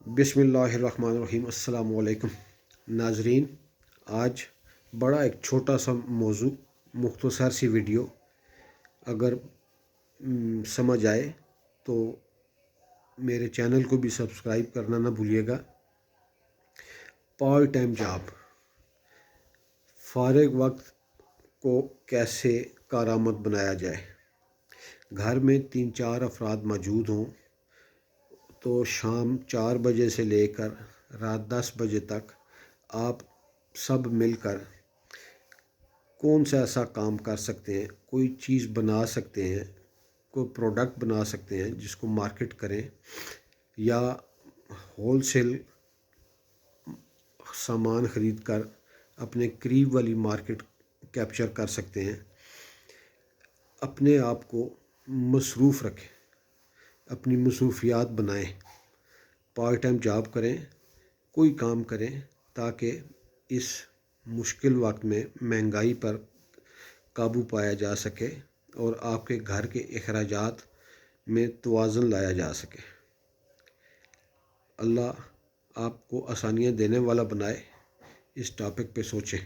بسم اللہ الرحمن الرحیم۔ السلام علیکم ناظرین، آج بڑا ایک چھوٹا سا موضوع، مختصر سی ویڈیو، اگر سمجھ آئے تو میرے چینل کو بھی سبسکرائب کرنا نہ بھولیے گا۔ پارٹ ٹائم جاب، فارغ وقت کو کیسے کارآمد بنایا جائے۔ گھر میں 3-4 افراد موجود ہوں تو شام 4 بجے سے لے کر رات 10 بجے تک آپ سب مل کر کون سا ایسا کام کر سکتے ہیں، کوئی چیز بنا سکتے ہیں، کوئی پروڈکٹ بنا سکتے ہیں جس کو مارکیٹ کریں، یا ہول سیل سامان خرید کر اپنے قریب والی مارکیٹ کیپچر کر سکتے ہیں۔ اپنے آپ کو مصروف رکھیں، اپنی مصروفیات بنائیں، پارٹ ٹائم جاب کریں، کوئی کام کریں تاکہ اس مشکل وقت میں مہنگائی پر قابو پایا جا سکے اور آپ کے گھر کے اخراجات میں توازن لایا جا سکے۔ اللہ آپ کو آسانیاں دینے والا بنائے۔ اس ٹاپک پہ سوچیں۔